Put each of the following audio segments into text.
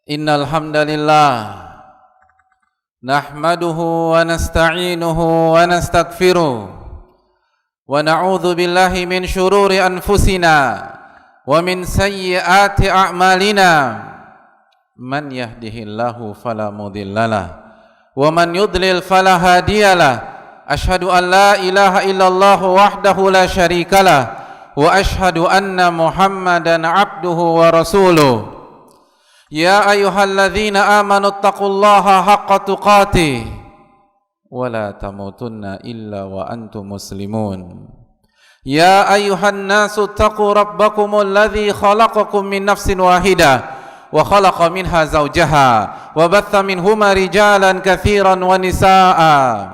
Innal hamdalillah nahmaduhu wa nasta'inuhu wa nastaghfiruh wa na'udzu billahi min shururi anfusina wa min sayyiati a'malina man yahdihillahu fala mudhillalah wa man yudlil fala hadiyalah asyhadu an la ilaha illallah wahdahu la syarikalah wa asyhadu anna muhammadan abduhu wa rasuluh. Ya ayyuhalladzina amanu taqullaha haqqa tuqatih wa la tamutunna illa wa antum muslimun. Ya ayyuhan nasu taqu rabbakumul ladzi khalaqakum min nafsin wahidah wa khalaqa minha zawjaha wa batha minhuma rijalan katsiran wa nisaa'a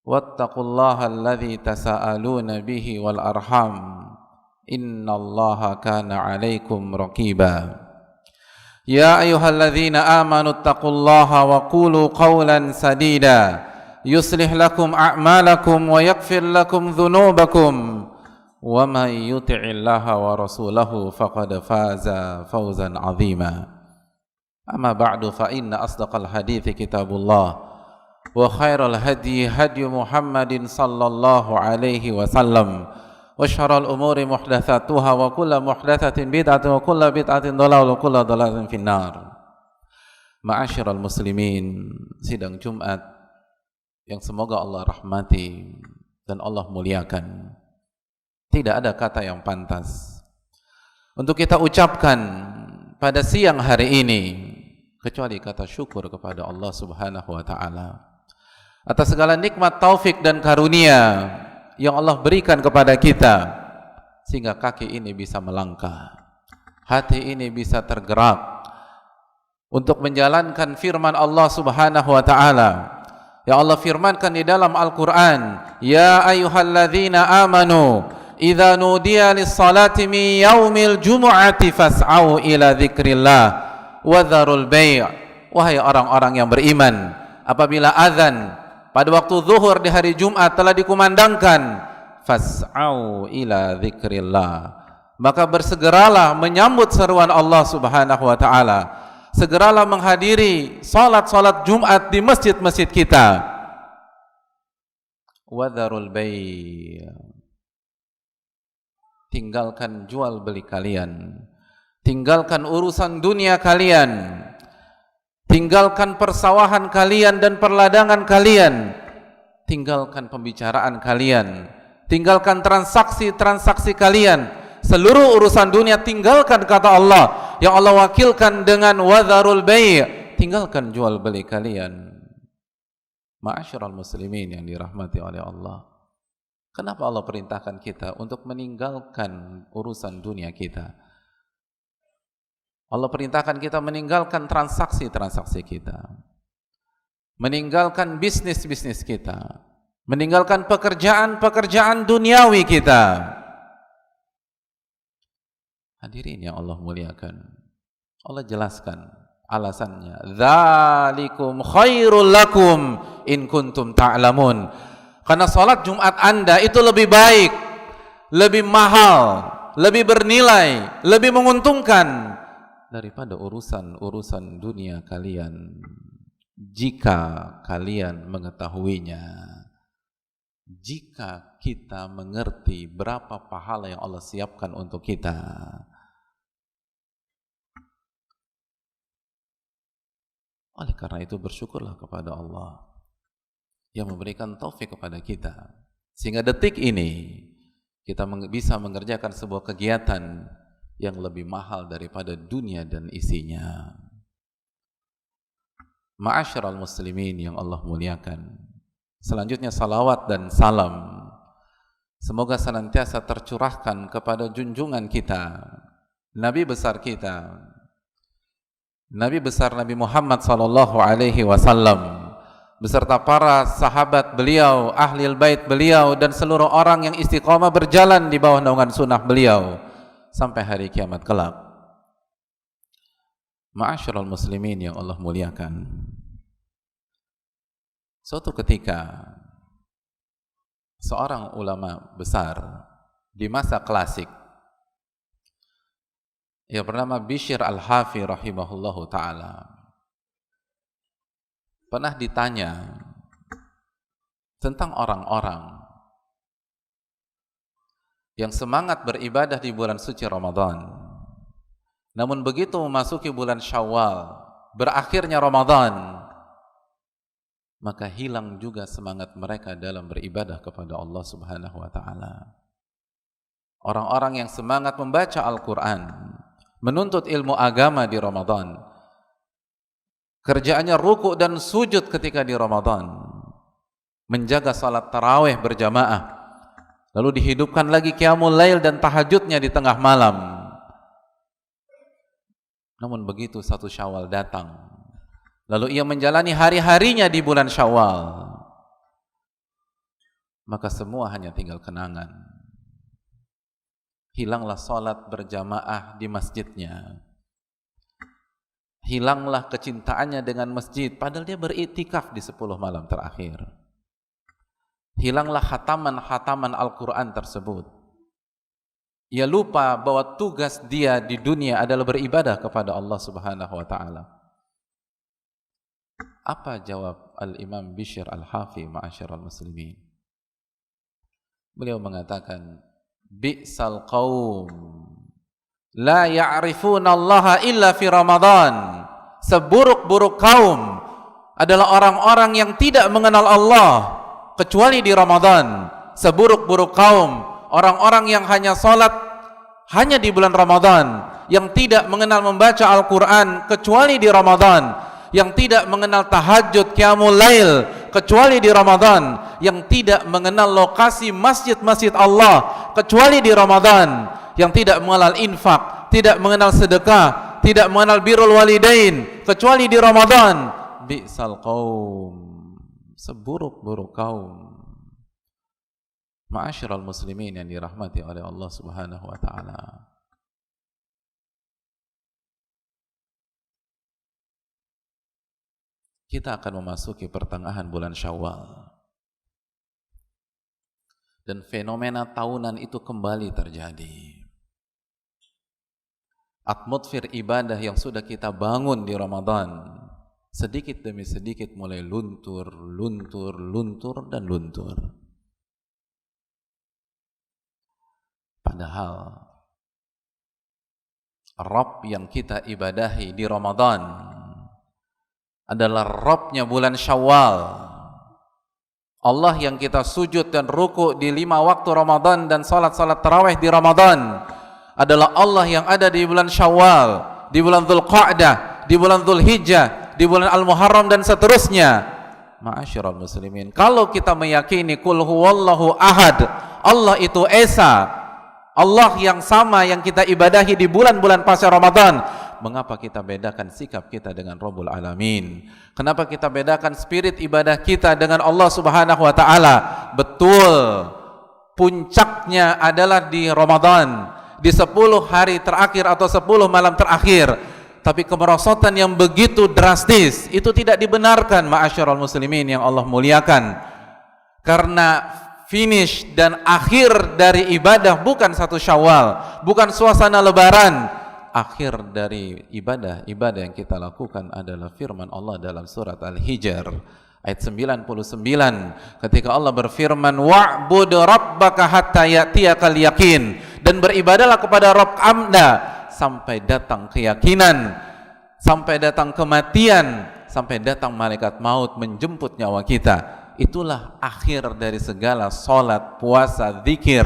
wattaqullaha alladzi tasaaluna bihi wal arham innallaha kana 'alaikum raqiba. Ya ayyuhalladzina amanu taqullaha wa qulu qawlan sadida yuslih lakum a'malakum wa yaghfir lakum dhunubakum wa may yuti'illaha wa rasulahu faqad faza fawzan 'azima. Amma ba'du fa inna asdaqal hadithi kitabullah wa khairal hadi hadi Muhammadin sallallahu alaihi wasallam wa syarrul umuri muhdatsatuha wa kullu muhdatsatin bid'atun wa kullu bid'atin dhalalah wa kullu dhalalatin finnar. Ma'asyiral muslimin, sidang Jumat yang semoga Allah rahmati dan Allah muliakan. Tidak ada kata yang pantas untuk kita ucapkan pada siang hari ini kecuali kata syukur kepada Allah Subhanahu wa taala atas segala nikmat, taufik dan karunia yang Allah berikan kepada kita sehingga kaki ini bisa melangkah, hati ini bisa tergerak untuk menjalankan firman Allah Subhanahu wa taala. Ya Allah firmankan di dalam Al-Qur'an, ya ayyuhalladzina amanu idza nudiya lis-salati min yaumil jumu'ati fas'au ila dzikrillah wa dzarul bai'. Wahai orang-orang yang beriman, apabila azan pada waktu zuhur di hari Jumat telah dikumandangkan, fas'au ila dzikrillah, maka bersegeralah menyambut seruan Allah Subhanahu wa taala. Segeralah menghadiri salat-salat Jumat di masjid-masjid kita. Wa dzarul bai', tinggalkan jual beli kalian, tinggalkan urusan dunia kalian, tinggalkan persawahan kalian dan perladangan kalian, tinggalkan pembicaraan kalian, tinggalkan transaksi-transaksi kalian, seluruh urusan dunia tinggalkan, kata Allah yang Allah wakilkan dengan wadharul bai', tinggalkan jual beli kalian. Ma'asyiral muslimin yang dirahmati oleh Allah, kenapa Allah perintahkan kita untuk meninggalkan urusan dunia kita? Allah perintahkan kita meninggalkan transaksi-transaksi kita, meninggalkan bisnis-bisnis kita, meninggalkan pekerjaan-pekerjaan duniawi kita. Hadirin yang Allah muliakan, Allah jelaskan alasannya, dzalikum khairul lakum in kuntum ta'lamun. Karena salat Jumat Anda itu lebih baik, lebih mahal, lebih bernilai, lebih menguntungkan daripada urusan-urusan dunia kalian jika kalian mengetahuinya. Jika kita mengerti berapa pahala yang Allah siapkan untuk kita. Oleh karena itu bersyukurlah kepada Allah yang memberikan taufik kepada kita sehingga detik ini kita bisa mengerjakan sebuah kegiatan yang lebih mahal daripada dunia dan isinya. Ma'asyiral muslimin yang Allah muliakan, selanjutnya salawat dan salam semoga senantiasa tercurahkan kepada junjungan kita, Nabi besar kita, Nabi besar Nabi Muhammad sallallahu alaihi wasallam beserta para sahabat beliau, ahlil bait beliau dan seluruh orang yang istiqamah berjalan di bawah naungan sunnah beliau sampai hari kiamat kelak. Ma'asyiral muslimin yang Allah muliakan, suatu ketika seorang ulama besar di masa klasik yang bernama Bishr Al-Hafi rahimahullahu ta'ala pernah ditanya tentang orang-orang yang semangat beribadah di bulan suci Ramadan, namun begitu memasuki bulan Syawal, berakhirnya Ramadan, maka hilang juga semangat mereka dalam beribadah kepada Allah Subhanahu wa ta'ala. Orang-orang yang semangat membaca Al-Quran, menuntut ilmu agama di Ramadan, kerjaannya ruku' dan sujud ketika di Ramadan, menjaga salat tarawih berjamaah, lalu dihidupkan lagi qiyamul lail dan tahajudnya di tengah malam. Namun begitu satu Syawal datang, lalu ia menjalani hari-harinya di bulan Syawal, maka semua hanya tinggal kenangan. Hilanglah salat berjamaah di masjidnya, hilanglah kecintaannya dengan masjid, padahal dia beriktikaf di 10 malam terakhir. Hilanglah khataman-khataman Al-Quran tersebut. Ia lupa bahwa tugas dia di dunia adalah beribadah kepada Allah Subhanahu wa ta'ala. Apa jawab Al-Imam Bishr Al-Hafi ma'asyiral muslimin? Beliau mengatakan, bi'sal qaum la ya'rifuna Allah illa fi Ramadan. Seburuk-buruk kaum adalah orang-orang yang tidak mengenal Allah kecuali di Ramadan. Seburuk-buruk kaum orang-orang yang hanya salat hanya di bulan Ramadan, yang tidak mengenal membaca Al-Quran kecuali di Ramadan, yang tidak mengenal tahajud qiyamul lail kecuali di Ramadan, yang tidak mengenal lokasi masjid-masjid Allah kecuali di Ramadan, yang tidak mengenal infak, tidak mengenal sedekah, tidak mengenal birrul walidain kecuali di Ramadan. Bi'sal qaum, seburuk-buruk kaum. Ma'asyiral muslimin yang dirahmati oleh Allah Subhanahu wa ta'ala. Kita akan memasuki pertengahan bulan Syawal, dan fenomena tahunan itu kembali terjadi. Atmosfer ibadah yang sudah kita bangun di Ramadan sedikit demi sedikit mulai luntur, dan luntur. Padahal Rabb yang kita ibadahi di Ramadan adalah Rabbnya bulan Syawal. Allah yang kita sujud dan ruku di 5 waktu Ramadan dan salat-salat tarawih di Ramadan adalah Allah yang ada di bulan Syawal, di bulan Dzulqa'dah, di bulan Dzulhijjah, di bulan Al-Muharram dan seterusnya. Ma'asyiral muslimin, kalau kita meyakini qul huwallahu ahad, Allah itu esa, Allah yang sama yang kita ibadahi di bulan-bulan pasca Ramadan, mengapa kita bedakan sikap kita dengan Rabbul Alamin? Kenapa kita bedakan spirit ibadah kita dengan Allah Subhanahu wa ta'ala? Betul, puncaknya adalah di Ramadan, di 10 hari terakhir atau 10 malam terakhir. Tapi kemerosotan yang begitu drastis itu tidak dibenarkan, ma'asyiral muslimin yang Allah muliakan. Karena finish dan akhir dari ibadah bukan 1 Syawal, bukan suasana lebaran. Akhir dari ibadah yang kita lakukan adalah firman Allah dalam surat Al-Hijr ayat 99, ketika Allah berfirman, wa'bud rabbaka hatta ya'tiyakal yaqin, dan beribadahlah kepada Rabb Anda sampai datang keyakinan, sampai datang kematian, sampai datang malaikat maut menjemput nyawa kita. Itulah akhir dari segala salat, puasa, zikir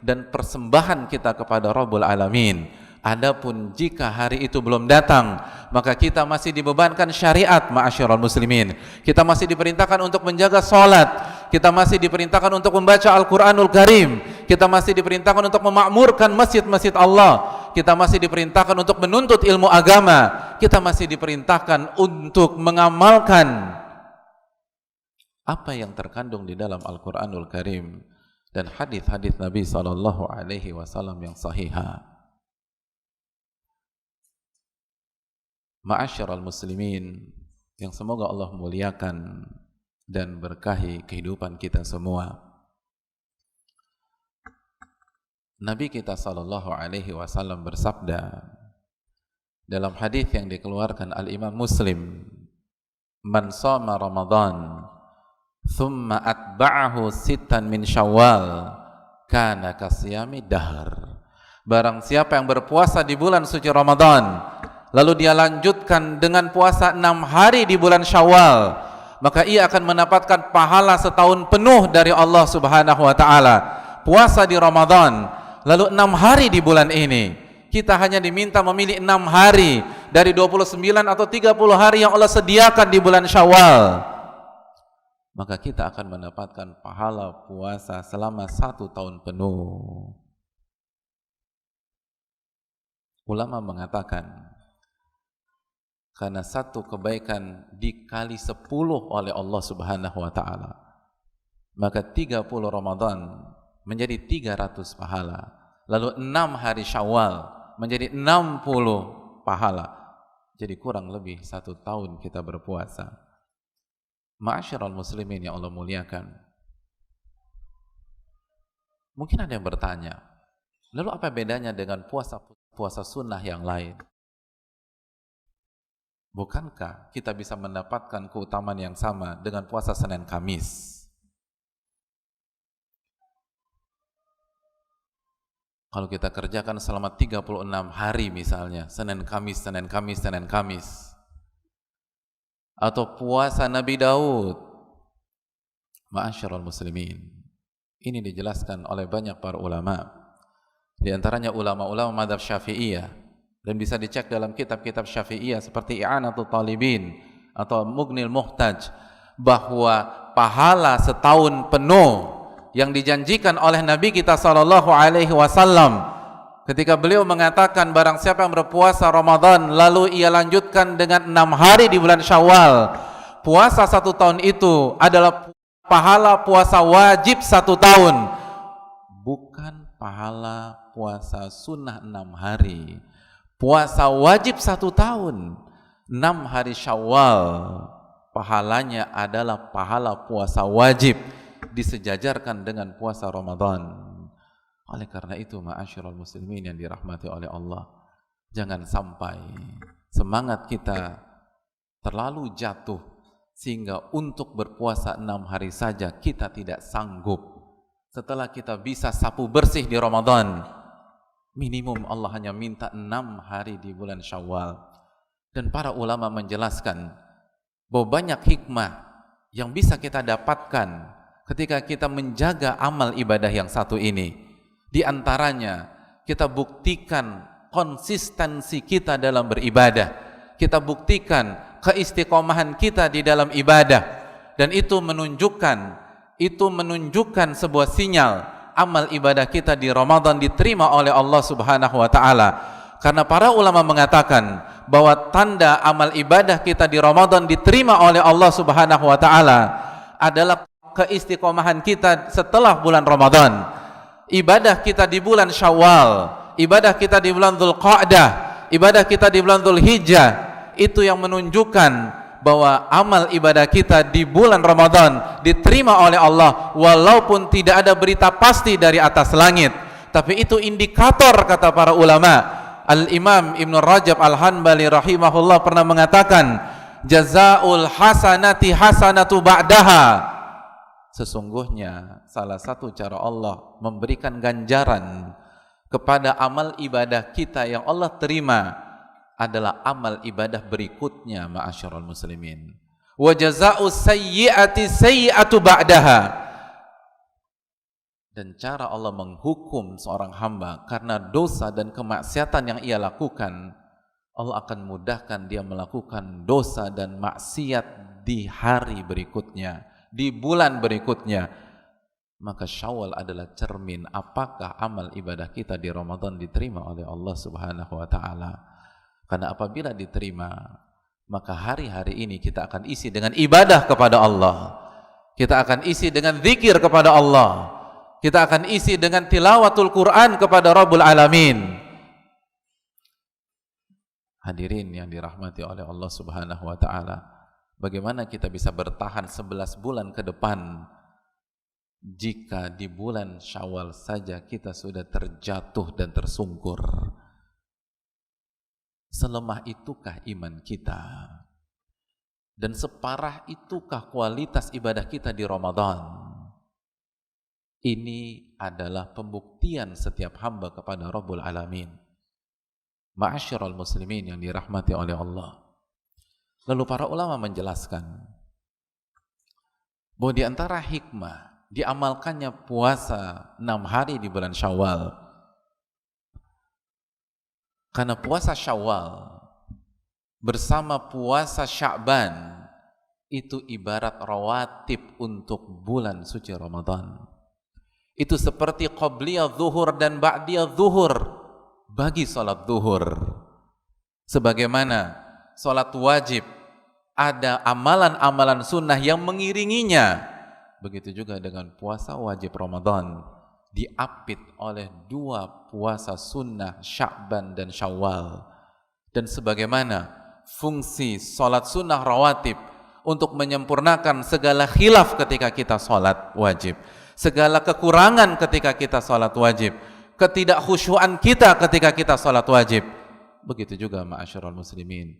dan persembahan kita kepada Rabbul Alamin. Adapun jika hari itu belum datang, maka kita masih dibebankan syariat, ma'asyiral muslimin. Kita masih diperintahkan untuk menjaga salat, kita masih diperintahkan untuk membaca Al-Qur'anul Karim, kita masih diperintahkan untuk memakmurkan masjid-masjid Allah, kita masih diperintahkan untuk menuntut ilmu agama, kita masih diperintahkan untuk mengamalkan apa yang terkandung di dalam Al-Qur'anul Karim dan hadis-hadis Nabi SAW yang sahihah. Ma'asyiral muslimin yang semoga Allah muliakan dan berkahi kehidupan kita semua. Nabi kita SAW bersabda dalam hadis yang dikeluarkan Al-Imam Muslim, man shoma Ramadan thumma atba'ahu sittan min Syawal kana kasiyami dahr. Barang siapa yang berpuasa di bulan suci Ramadan lalu dia lanjutkan dengan puasa 6 hari di bulan Syawal, maka ia akan mendapatkan pahala setahun penuh dari Allah Subhanahu wa taala. Puasa di Ramadan lalu 6 hari di bulan ini, kita hanya diminta memilih 6 hari dari 29 atau 30 hari yang Allah sediakan di bulan Syawal, maka kita akan mendapatkan pahala puasa selama 1 tahun penuh. Ulama mengatakan, karena satu kebaikan dikali 10 oleh Allah Subhanahu wa taala, maka 30 Ramadan menjadi 300 pahala, lalu 6 hari Syawal menjadi 60 pahala. Jadi kurang lebih 1 tahun kita berpuasa. Ma'asyiral muslimin yang Allah muliakan, mungkin ada yang bertanya, lalu apa bedanya dengan puasa sunnah yang lain? Bukankah kita bisa mendapatkan keutamaan yang sama dengan puasa Senin Kamis? Kalau kita kerjakan selama 36 hari misalnya, Senin Kamis, Senin Kamis, Senin Kamis. Atau puasa Nabi Daud. Ma'asyiral muslimin, ini dijelaskan oleh banyak para ulama, di antaranya ulama-ulama mazhab Syafi'iyah, dan bisa dicek dalam kitab-kitab Syafi'iyah seperti I'anatul Talibin atau Mughnil Muhtaj, bahwa pahala setahun penuh yang dijanjikan oleh Nabi kita sallallahu alaihi wasallam ketika beliau mengatakan, barang siapa yang berpuasa Ramadan lalu ia lanjutkan dengan 6 hari di bulan Syawal, puasa 1 tahun itu adalah pahala puasa wajib 1 tahun, bukan pahala puasa sunnah 6 hari. Puasa wajib 1 tahun, 6 hari Syawal, pahalanya adalah pahala puasa wajib, disejajarkan dengan puasa Ramadan. Oleh karena itu, ma'asyiral muslimin yang dirahmati oleh Allah, jangan sampai semangat kita terlalu jatuh sehingga untuk berpuasa 6 hari saja kita tidak sanggup. Setelah kita bisa sapu bersih di Ramadan, minimum Allah hanya minta 6 hari di bulan Syawal. Dan para ulama menjelaskan bahwa banyak hikmah yang bisa kita dapatkan ketika kita menjaga amal ibadah yang satu ini. Di antaranya, kita buktikan konsistensi kita dalam beribadah, kita buktikan keistiqomahan kita di dalam ibadah, dan itu menunjukkan sebuah sinyal amal ibadah kita di Ramadan diterima oleh Allah Subhanahu wa taala. Karena para ulama mengatakan bahwa tanda amal ibadah kita di Ramadan diterima oleh Allah Subhanahu wa taala adalah keistiqomahan kita setelah bulan Ramadan. Ibadah kita di bulan Syawal, ibadah kita di bulan Dzulqa'dah, ibadah kita di bulan Dzulhijjah, itu yang menunjukkan bahwa amal ibadah kita di bulan Ramadan diterima oleh Allah, walaupun tidak ada berita pasti dari atas langit, tapi itu indikator, kata para ulama. Al-Imam Ibn Rajab Al-Hanbali rahimahullah pernah mengatakan, jazaul hasanati hasanatu ba'daha. Sesungguhnya salah satu cara Allah memberikan ganjaran kepada amal ibadah kita yang Allah terima adalah amal ibadah berikutnya, ma'asyiral muslimin. Wa jazaa'us sayyi'ati sayyi'atu ba'daha. Dan cara Allah menghukum seorang hamba karena dosa dan kemaksiatan yang ia lakukan, Allah akan mudahkan dia melakukan dosa dan maksiat di hari berikutnya, di bulan berikutnya. Maka Syawal adalah cermin apakah amal ibadah kita di Ramadan diterima oleh Allah Subhanahu wa taala. Karena apabila diterima, maka hari-hari ini kita akan isi dengan ibadah kepada Allah, kita akan isi dengan zikir kepada Allah, kita akan isi dengan tilawatul Quran kepada Rabbul Alamin. Hadirin yang dirahmati oleh Allah Subhanahu wa taala, bagaimana kita bisa bertahan 11 bulan ke depan jika di bulan Syawal saja kita sudah terjatuh dan tersungkur? Selemah itukah iman kita? Dan separah itukah kualitas ibadah kita di Ramadan? Ini adalah pembuktian setiap hamba kepada Rabbul Alamin. Ma'asyiral muslimin yang dirahmati oleh Allah. Lalu para ulama menjelaskan bahwa di antara hikmah diamalkannya puasa 6 hari di bulan Syawal, karena puasa Syawal bersama puasa Sya'ban itu ibarat rawatib untuk bulan suci Ramadan. Itu seperti qabliyah zuhur dan ba'diyah zuhur bagi salat zuhur. Sebagaimana salat wajib ada amalan-amalan sunnah yang mengiringinya, begitu juga dengan puasa wajib Ramadan diapit oleh 2 puasa sunnah Sya'ban dan Syawal. Dan sebagaimana fungsi salat sunnah rawatib untuk menyempurnakan segala khilaf ketika kita salat wajib, segala kekurangan ketika kita salat wajib, ketidakkhusyuan kita ketika kita salat wajib, begitu juga ma'asyiral muslimin,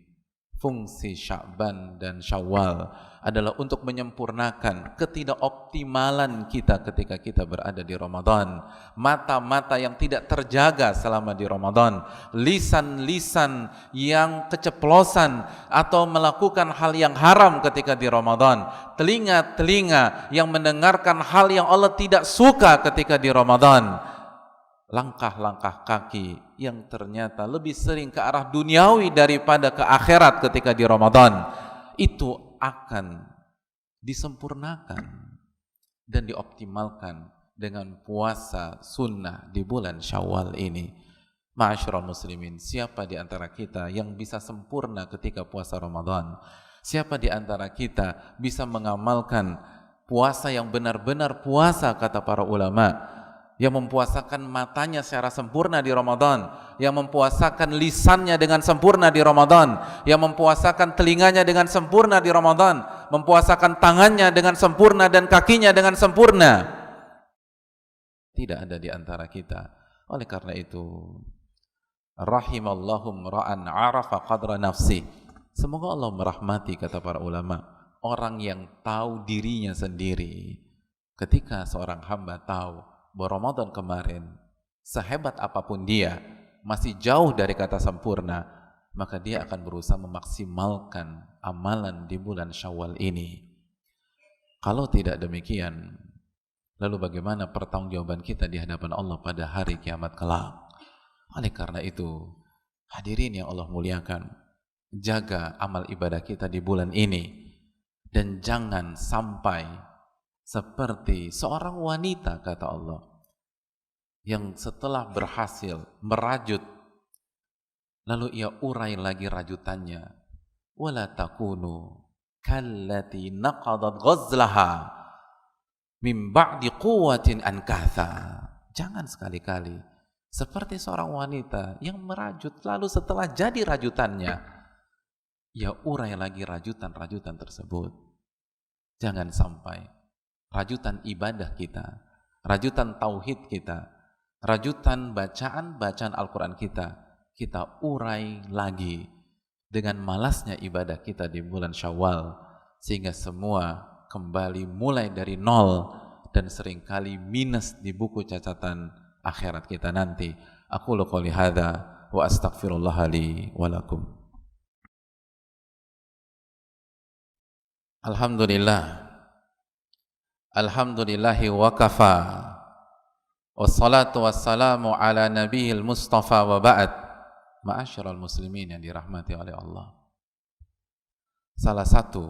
fungsi Sya'ban dan Syawal adalah untuk menyempurnakan ketidakoptimalan kita ketika kita berada di Ramadan. Mata-mata yang tidak terjaga selama di Ramadan, lisan-lisan yang keceplosan atau melakukan hal yang haram ketika di Ramadan, telinga-telinga yang mendengarkan hal yang Allah tidak suka ketika di Ramadan, langkah-langkah kaki yang ternyata lebih sering ke arah duniawi daripada ke akhirat ketika di Ramadan, itu akan disempurnakan dan dioptimalkan dengan puasa sunnah di bulan Syawal ini. Ma'asyiral muslimin, siapa di antara kita yang bisa sempurna ketika puasa Ramadan? Siapa di antara kita bisa mengamalkan puasa yang benar-benar puasa, kata para ulama, yang mempuasakan matanya secara sempurna di Ramadan, yang mempuasakan lisannya dengan sempurna di Ramadan, yang mempuasakan telinganya dengan sempurna di Ramadan, mempuasakan tangannya dengan sempurna dan kakinya dengan sempurna? Tidak ada di antara kita. Oleh karena itu, rahimallahum ra'an arafa qadra nafsi. Semoga Allah merahmati, kata para ulama, orang yang tahu dirinya sendiri. Ketika seorang hamba tahu bahwa Ramadan kemarin, sehebat apapun dia, masih jauh dari kata sempurna, maka dia akan berusaha memaksimalkan amalan di bulan Syawal ini. Kalau tidak demikian, lalu bagaimana pertanggungjawaban kita di hadapan Allah pada hari kiamat kelak? Oleh karena itu, hadirin yang Allah muliakan, jaga amal ibadah kita di bulan ini, dan jangan sampai seperti seorang wanita, kata Allah, yang setelah berhasil merajut, lalu ia urai lagi rajutannya. Wala takunu kallati naqadat ghazlaha min ba'di quwwatin ankatha. Jangan sekali-kali seperti seorang wanita yang merajut, lalu setelah jadi rajutannya, ia urai lagi rajutan-rajutan tersebut. Jangan sampai rajutan ibadah kita, rajutan tauhid kita, rajutan bacaan Al-Quran kita urai lagi dengan malasnya ibadah kita di bulan Syawal, sehingga semua kembali mulai dari nol dan seringkali minus di buku catatan akhirat kita nanti. Aku qouli hadza wa astaghfirullah li wa lakum. Alhamdulillah. Alhamdulillahi wa kafa, wassalatu wassalamu ala nabiyil mustafa wa ba'd. Ma'asyiral muslimin yang dirahmati oleh Allah, salah satu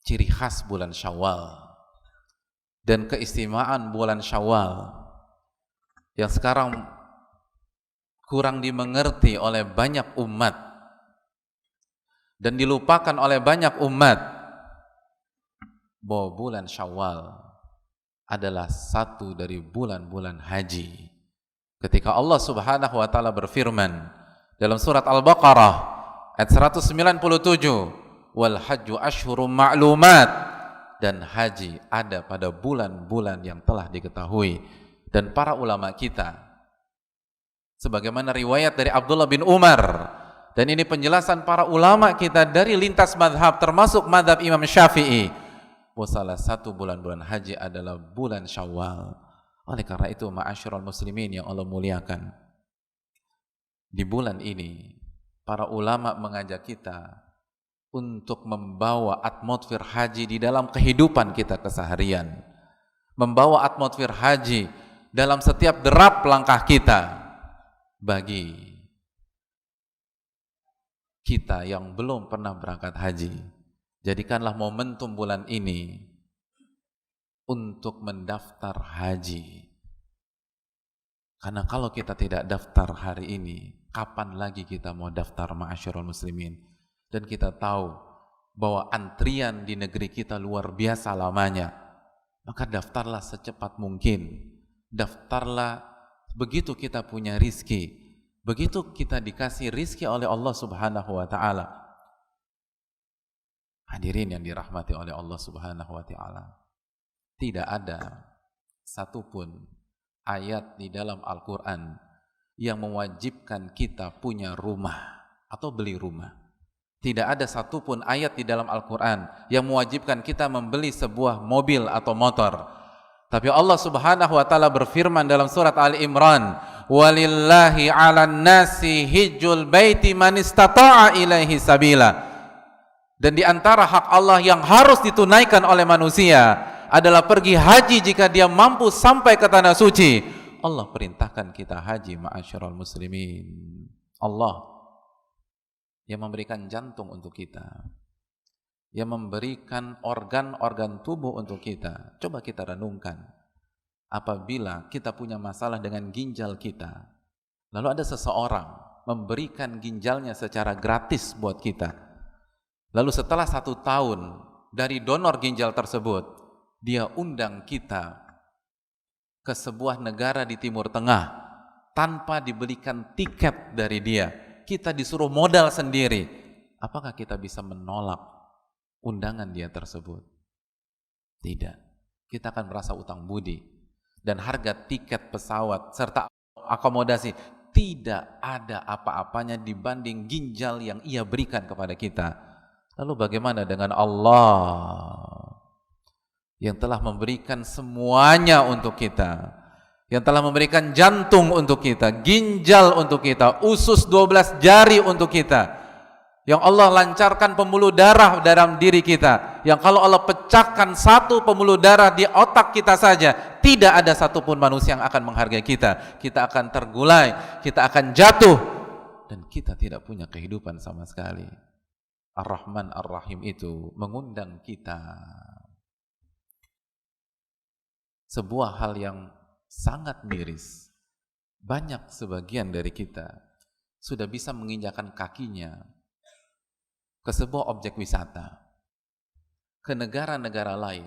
ciri khas bulan Syawal dan keistimewaan bulan Syawal yang sekarang kurang dimengerti oleh banyak umat dan dilupakan oleh banyak umat, bahwa bulan Syawal adalah satu dari bulan-bulan haji. Ketika Allah Subhanahu wa taala berfirman dalam surat Al-Baqarah ayat 197, wal hajju asyhurum ma'lumat, dan haji ada pada bulan-bulan yang telah diketahui. dan para ulama kita. Sebagaimana riwayat dari Abdullah bin Umar, dan ini penjelasan para ulama kita dari lintas madhab termasuk madhab Imam Syafi'i, bahwa salah satu bulan-bulan haji adalah bulan Syawal. Oleh karena itu, ma'asyiral muslimin yang Allah muliakan, di bulan ini para ulama mengajak kita untuk membawa atmosfer haji di dalam kehidupan kita keseharian, membawa atmosfer haji dalam setiap derap langkah kita. Bagi kita yang belum pernah berangkat haji, jadikanlah momentum bulan ini untuk mendaftar haji. Karena kalau kita tidak daftar hari ini, kapan lagi kita mau daftar, ma'asyiral muslimin? Dan kita tahu bahwa antrian di negeri kita luar biasa lamanya. Maka daftarlah secepat mungkin. Daftarlah begitu kita punya rizki, begitu kita dikasih rizki oleh Allah subhanahu wa ta'ala. Hadirin yang dirahmati oleh Allah subhanahu wa ta'ala, tidak ada satupun ayat di dalam Al-Quran yang mewajibkan kita punya rumah atau beli rumah. Tidak ada satupun ayat di dalam Al-Quran yang mewajibkan kita membeli sebuah mobil atau motor. Tapi Allah subhanahu wa ta'ala berfirman dalam surat Ali Imran, walillahi 'alan nasi hijjul baiti man istata'a ilaihi sabila. Dan di antara hak Allah yang harus ditunaikan oleh manusia adalah pergi haji jika dia mampu sampai ke tanah suci. Allah perintahkan kita haji, ma'asyiral muslimin. Allah yang memberikan jantung untuk kita, yang memberikan organ-organ tubuh untuk kita. Coba kita renungkan, apabila kita punya masalah dengan ginjal kita, lalu ada seseorang memberikan ginjalnya secara gratis buat kita, lalu setelah 1 tahun dari donor ginjal tersebut, dia undang kita ke sebuah negara di Timur Tengah tanpa dibelikan tiket dari dia, kita disuruh modal sendiri. Apakah kita bisa menolak undangan dia tersebut? Tidak. Kita akan merasa utang budi, dan harga tiket pesawat serta akomodasi tidak ada apa-apanya dibanding ginjal yang ia berikan kepada kita. Lalu bagaimana dengan Allah yang telah memberikan semuanya untuk kita, yang telah memberikan jantung untuk kita, ginjal untuk kita, usus 12 jari untuk kita, yang Allah lancarkan pembuluh darah dalam diri kita, yang kalau Allah pecahkan 1 pembuluh darah di otak kita saja, tidak ada satupun manusia yang akan menghargai kita. Kita akan tergulai, kita akan jatuh, dan kita tidak punya kehidupan sama sekali. Ar-Rahman Ar-Rahim itu mengundang kita. Sebuah hal yang sangat miris. Banyak sebagian dari kita sudah bisa menginjakan kakinya ke sebuah objek wisata, ke negara-negara lain,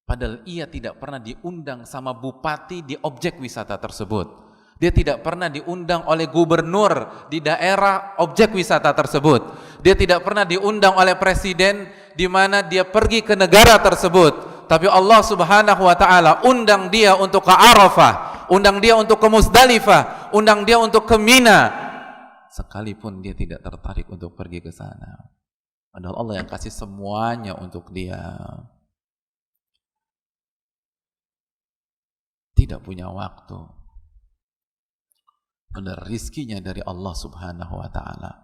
padahal ia tidak pernah diundang sama bupati di objek wisata tersebut. Dia tidak pernah diundang oleh gubernur di daerah objek wisata tersebut. Dia tidak pernah diundang oleh presiden di mana dia pergi ke negara tersebut. Tapi Allah subhanahu wa ta'ala undang dia untuk ke Arafah, undang dia untuk ke Muzdalifah, undang dia untuk ke Mina, sekalipun dia tidak tertarik untuk pergi ke sana. Padahal Allah yang kasih semuanya untuk dia. Tidak punya waktu. Padahal rizkinya dari Allah subhanahu wa ta'ala,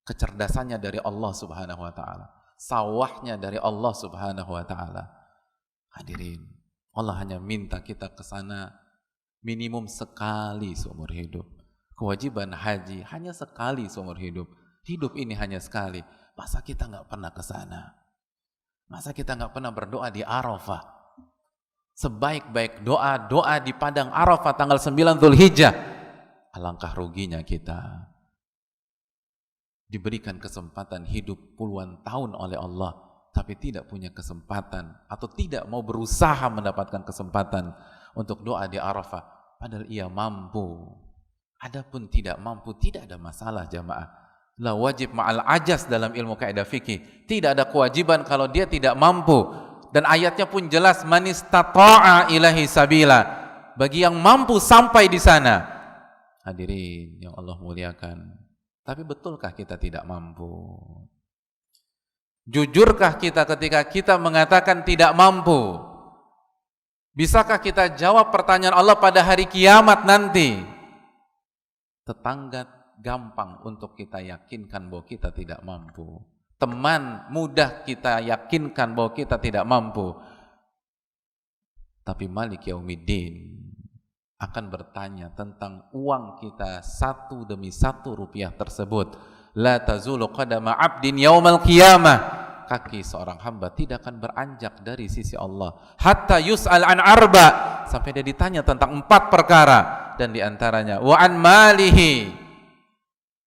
kecerdasannya dari Allah subhanahu wa ta'ala, sawahnya dari Allah subhanahu wa ta'ala. Hadirin, Allah hanya minta kita ke sana minimum sekali seumur hidup. Kewajiban haji hanya sekali seumur hidup. Hidup ini hanya sekali. Masa kita nggak pernah ke sana? Masa kita nggak pernah berdoa di Arafah? Sebaik-baik doa, doa di padang Arafah tanggal 9 Dzulhijjah. Alangkah ruginya kita diberikan kesempatan hidup puluhan tahun oleh Allah, tapi tidak punya kesempatan atau tidak mau berusaha mendapatkan kesempatan untuk doa di Arafah, padahal ia mampu. Adapun tidak mampu, tidak ada masalah jamaah. La wajib ma'al ajas dalam ilmu kaidah fikih. Tidak ada kewajiban kalau dia tidak mampu. Dan ayatnya pun jelas, man istata'a ilahi sabila. bagi yang mampu sampai di sana. Hadirin yang Allah muliakan, tapi betulkah kita tidak mampu? Jujurkah kita ketika kita mengatakan tidak mampu? Bisakah kita jawab pertanyaan Allah pada hari kiamat nanti? Tetangga gampang untuk kita yakinkan bahwa kita tidak mampu. Teman mudah kita yakinkan bahwa kita tidak mampu. Tapi Malik Yaumiddin akan bertanya tentang uang kita satu demi satu rupiah tersebut. La tazulu qadama 'abdin yaumal qiyamah. Kaki seorang hamba tidak akan beranjak dari sisi Allah hatta yus'al an arba, sampai dia ditanya tentang 4 perkara, dan diantaranya wa an malihi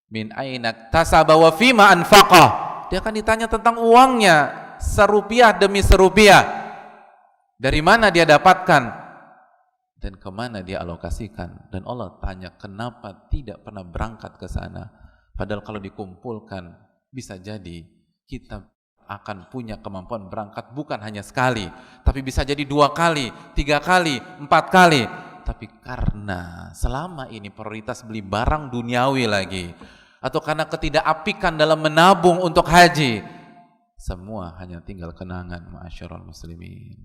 min aina tasaba wa fima anfaqah. Dia akan ditanya tentang uangnya serupiah demi serupiah, dari mana dia dapatkan dan kemana dia alokasikan. Dan Allah tanya kenapa tidak pernah berangkat ke sana, padahal kalau dikumpulkan bisa jadi kita akan punya kemampuan berangkat bukan hanya sekali, tapi bisa jadi 2 kali, 3 kali, 4 kali. Tapi karena selama ini prioritas beli barang duniawi lagi, atau karena ketidakapikan dalam menabung untuk haji, semua hanya tinggal kenangan. Ma'asyiral muslimin,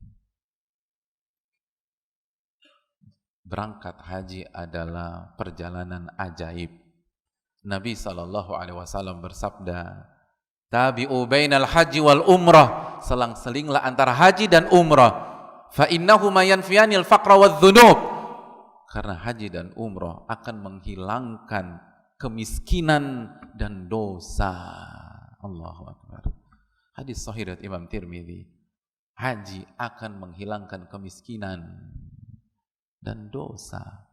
berangkat haji adalah perjalanan ajaib. Nabi SAW bersabda, tabi'u bainal haji wal umrah, selang-selinglah antara haji dan umrah. Fa innahuma yanfiyanil faqra wadh dhunub, karena haji dan umrah akan menghilangkan kemiskinan dan dosa. Allahu akbar. Hadis sahih riwayat Imam Tirmidzi. Haji akan menghilangkan kemiskinan dan dosa.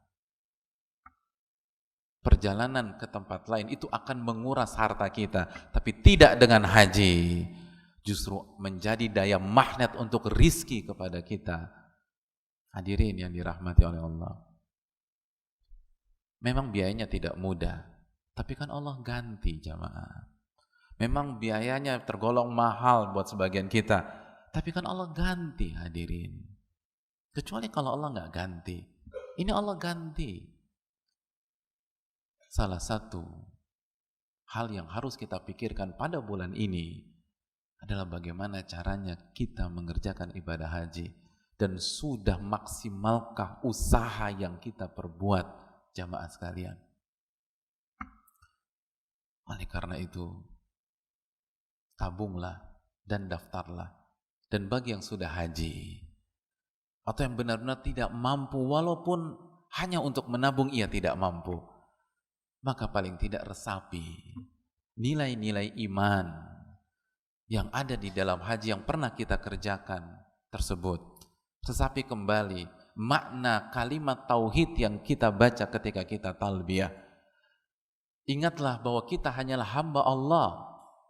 Perjalanan ke tempat lain itu akan menguras harta kita, tapi tidak dengan haji. Justru menjadi daya magnet untuk rizki kepada kita. Hadirin yang dirahmati oleh Allah, memang biayanya tidak mudah, tapi kan Allah ganti jamaah. Memang biayanya tergolong mahal buat sebagian kita, tapi kan Allah ganti hadirin. Kecuali kalau Allah nggak ganti, ini Allah ganti. Salah satu hal yang harus kita pikirkan pada bulan ini adalah bagaimana caranya kita mengerjakan ibadah haji, dan sudah maksimalkah usaha yang kita perbuat jamaah sekalian. Oleh karena itu, tabunglah dan daftarlah. Dan bagi yang sudah haji atau yang benar-benar tidak mampu, walaupun hanya untuk menabung ia tidak mampu, maka paling tidak resapi nilai-nilai iman yang ada di dalam haji yang pernah kita kerjakan tersebut. Resapi kembali makna kalimat tauhid yang kita baca ketika kita talbiyah. Ingatlah bahwa kita hanyalah hamba Allah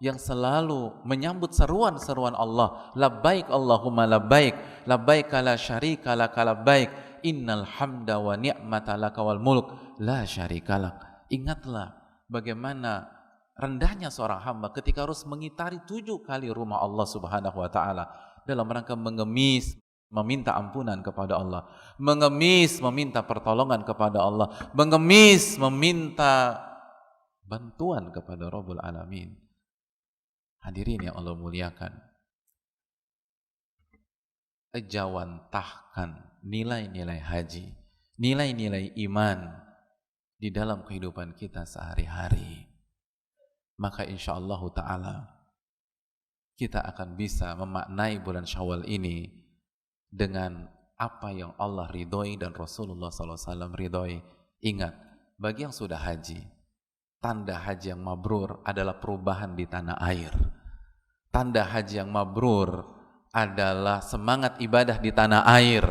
yang selalu menyambut seruan-seruan Allah. Labbaik Allahumma labbaik, labbaik la syarika lak labbaik, innal hamda wa ni'mata laka wal mulk la syarika lak. Ingatlah bagaimana rendahnya seorang hamba ketika harus mengitari 7 kali rumah Allah Subhanahu wa taala dalam rangka mengemis, meminta ampunan kepada Allah, mengemis, meminta pertolongan kepada Allah, mengemis, meminta bantuan kepada Rabbul Alamin. Hadirin yang Allah muliakan, ejawantahkan nilai-nilai haji, nilai-nilai iman di dalam kehidupan kita sehari-hari. Maka insyaallah ta'ala kita akan bisa memaknai bulan Syawal ini dengan apa yang Allah ridhoi dan Rasulullah SAW ridhoi. Ingat, bagi yang sudah haji, tanda haji yang mabrur adalah perubahan di tanah air. Tanda haji yang mabrur adalah semangat ibadah di tanah air.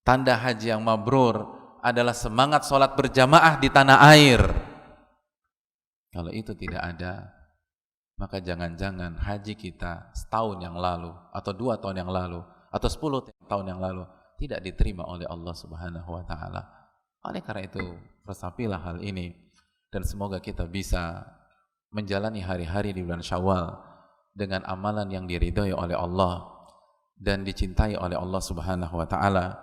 Tanda haji yang mabrur adalah semangat sholat berjamaah di tanah air. Kalau itu tidak ada, maka jangan-jangan haji kita setahun yang lalu, atau 2 tahun yang lalu, atau 10 tahun yang lalu tidak diterima oleh Allah Subhanahu wa ta'ala. Oleh karena itu, resapilah hal ini, dan semoga kita bisa menjalani hari-hari di bulan Syawal dengan amalan yang diridhoi oleh Allah dan dicintai oleh Allah Subhanahu wa ta'ala,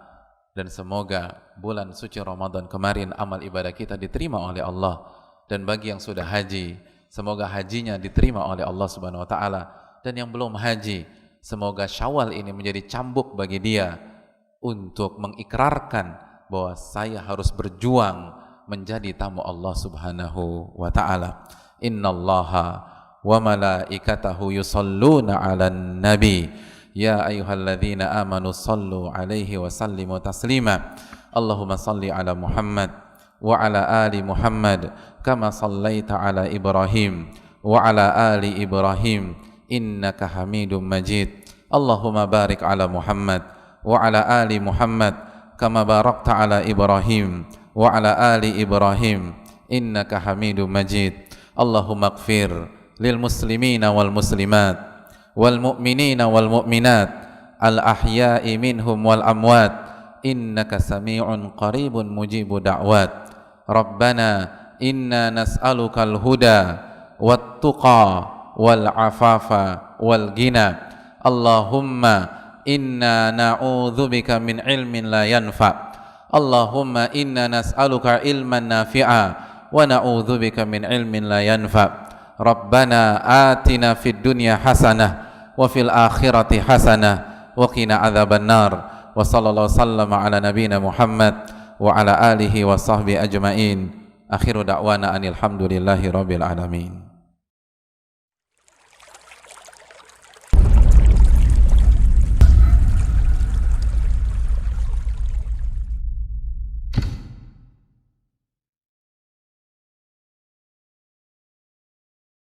dan semoga bulan suci Ramadan kemarin amal ibadah kita diterima oleh Allah, dan bagi yang sudah haji semoga hajinya diterima oleh Allah Subhanahu wa taala, dan yang belum haji semoga Syawal ini menjadi cambuk bagi dia untuk mengikrarkan bahwa saya harus berjuang menjadi tamu Allah Subhanahu wa taala. Innallaha wa malaikatahu yusalluna 'alan nabi ya ayyuhalladzina amanu sallu 'alaihi wa sallimu taslima. Allahumma salli 'ala Muhammad wa 'ala ali Muhammad kama sallaita 'ala Ibrahim wa 'ala ali Ibrahim innaka Hamidum Majid. Allahumma barik 'ala Muhammad wa 'ala ali Muhammad kama barakta 'ala Ibrahim wa 'ala ali Ibrahim innaka Hamidum Majid. Allahumma ighfir lil muslimina wal muslimat wal mu'minina wal mu'minat al ahya'i minhum wal amwat innaka sami'un qaribun mujibu da'wat. Rabbana inna nas'aluka al huda wat tuqa wal afafa wal ghina. Allahumma inna na'udzubika min ilmin la yanfa'. Allahumma inna nas'aluka ilman nafi'a wa na'udzubika min ilmin la yanfa'. Rabbana atina fid dunya hasanah wa fil akhirati hasanah wa qina adzabannar. Wa sallallahu sallama ala nabiyyina Muhammad wa ala alihi wa sahbihi ajmain. Akhiru da'wana anil hamdulillahi rabbil alamin.